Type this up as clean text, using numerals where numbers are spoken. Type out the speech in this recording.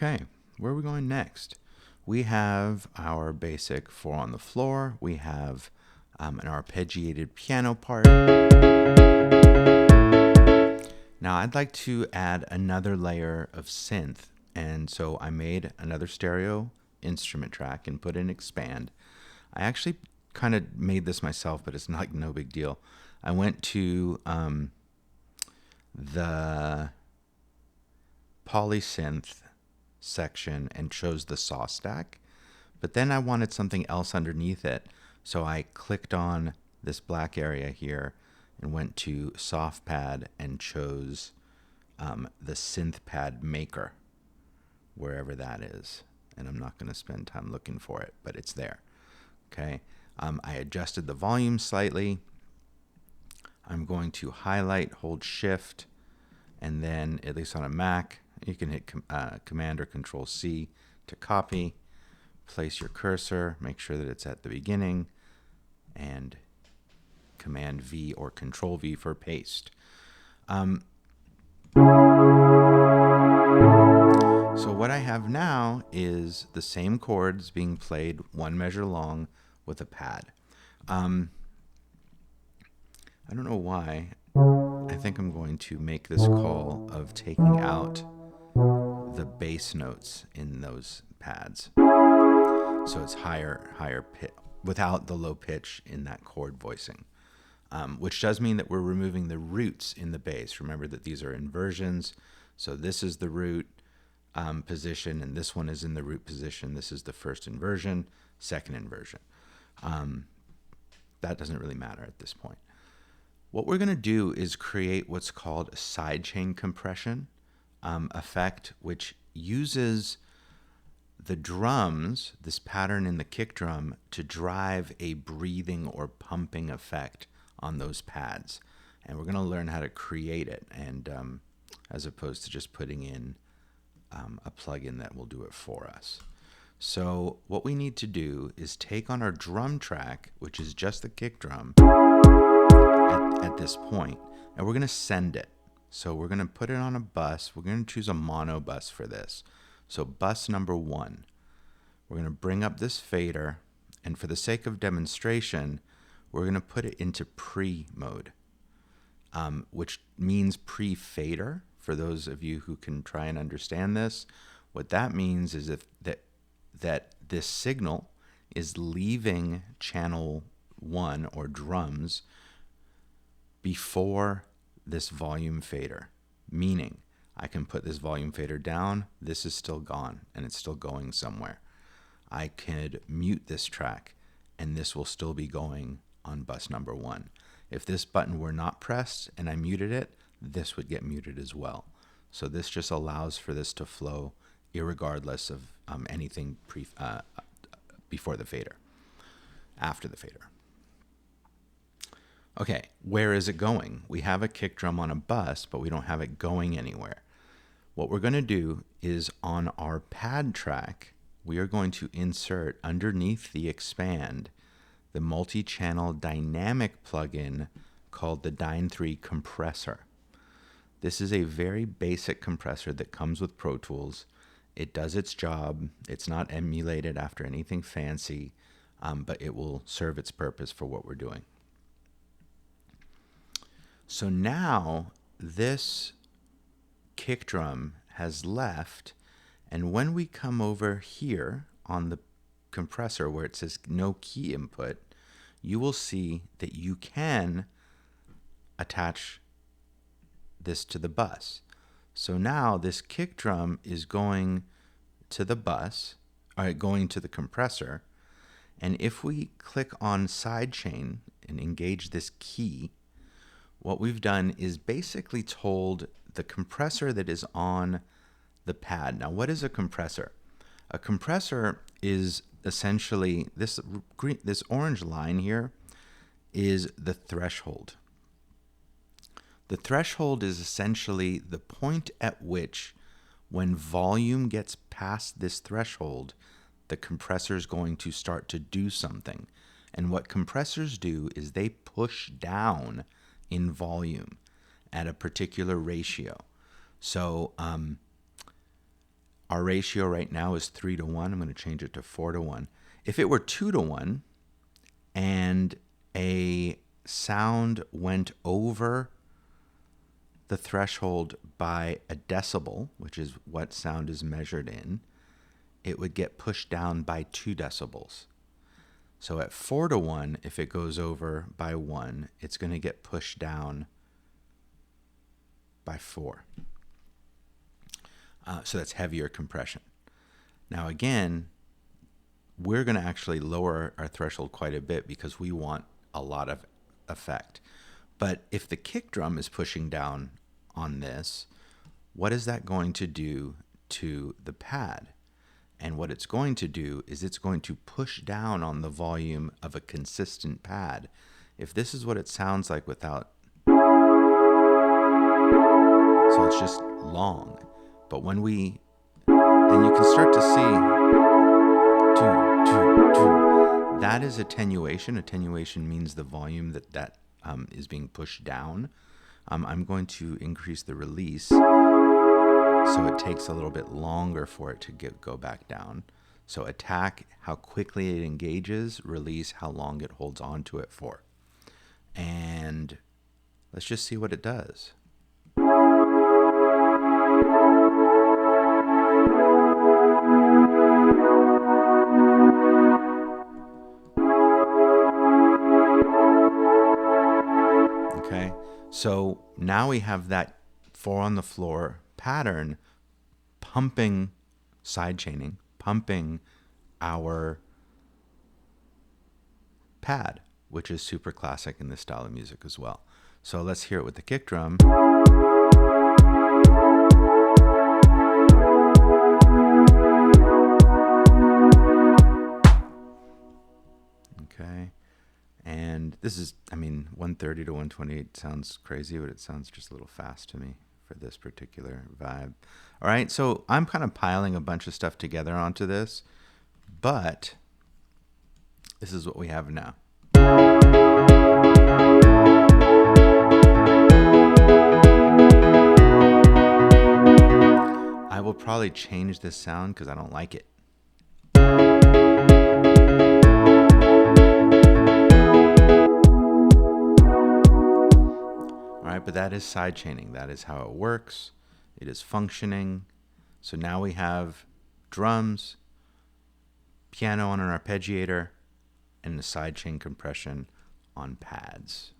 Okay, where are we going next? We have our basic 4 on the floor. We have an arpeggiated piano part. Now I'd like to add another layer of synth, and so I made another stereo instrument track and put in expand. I actually kind of made this myself, but it's not no big deal. I went to the polysynth section and chose the saw stack, but then I wanted something else underneath it, so I clicked on this black area here and went to soft pad and chose the synth pad maker, wherever that is, and I'm not going to spend time looking for it, but it's there. Okay, I adjusted the volume slightly. I'm going to highlight, hold shift, and then, at least on a Mac, you can hit Command or Control C to copy, place your cursor, make sure that it's at the beginning, and Command V or Control V for paste. So what I have now is the same chords being played 1 measure long with a pad. I don't know why. I think I'm going to make this call of taking out the bass notes in those pads, so it's higher pitch without the low pitch in that chord voicing, which does mean that we're removing the roots in the bass. Remember that these are inversions, so this is the root position, and this one is in the root position. This is the first inversion, second inversion. That doesn't really matter at this point. What we're going to do is create what's called a sidechain compression effect, which uses the drums, this pattern in the kick drum, to drive a breathing or pumping effect on those pads. And we're going to learn how to create it, and as opposed to just putting in a plugin that will do it for us. So what we need to do is take on our drum track, which is just the kick drum, at this point, and we're going to send it. So we're going to put it on a bus. We're going to choose a mono bus for this. So bus number 1. We're going to bring up this fader, and for the sake of demonstration, we're going to put it into pre mode, which means pre-fader. For those of you who can try and understand this, what that means is that this signal is leaving channel 1 or drums before this volume fader, meaning I can put this volume fader down, this is still gone, and it's still going somewhere. I could mute this track, and this will still be going on bus number 1. If this button were not pressed and I muted it, this would get muted as well. So this just allows for this to flow irregardless of anything before the fader, after the fader. Okay, where is it going? We have a kick drum on a bus, but we don't have it going anywhere. What we're going to do is on our pad track, we are going to insert underneath the expand the multi-channel dynamic plugin called the Dyn3 Compressor. This is a very basic compressor that comes with Pro Tools. It does its job. It's not emulated after anything fancy, but it will serve its purpose for what we're doing. So now this kick drum has left, and when we come over here on the compressor where it says no key input, you will see that you can attach this to the bus. So now this kick drum is going to the bus, or going to the compressor, and if we click on sidechain and engage this key, what we've done is basically told the compressor that is on the pad. Now, what is a compressor? A compressor is essentially this orange line here is the threshold. The threshold is essentially the point at which, when volume gets past this threshold, the compressor is going to start to do something. And what compressors do is they push down in volume at a particular ratio. So Our ratio right now is 3 to 1. I'm going to change it to 4 to 1. If it were 2 to 1 and a sound went over the threshold by a decibel, which is what sound is measured in, it would get pushed down by 2 decibels. So at 4 to 1, if it goes over by 1, it's going to get pushed down by 4. So that's heavier compression. Now again, we're going to actually lower our threshold quite a bit because we want a lot of effect. But if the kick drum is pushing down on this, what is that going to do to the pad? And what it's going to do is it's going to push down on the volume of a consistent pad. If this is what it sounds like without, so it's just long. But when we, then you can start to see, that is attenuation. Attenuation means the volume that is being pushed down. I'm going to increase the release so it takes a little bit longer for it to go back down. So attack, how quickly it engages, release, how long it holds on to it for. And let's just see what it does. Okay, so now we have that 4 on the floor pattern pumping, side chaining, pumping our pad, which is super classic in this style of music as well. So let's hear it with the kick drum. Okay. And this is, 130 to 128 sounds crazy, but it sounds just a little fast to me for this particular vibe. All right, so I'm kind of piling a bunch of stuff together onto this, but this is what we have now. I will probably change this sound because I don't like it. But that is side chaining. That is how it works. It is functioning. So now we have drums, piano on an arpeggiator, and the side chain compression on pads.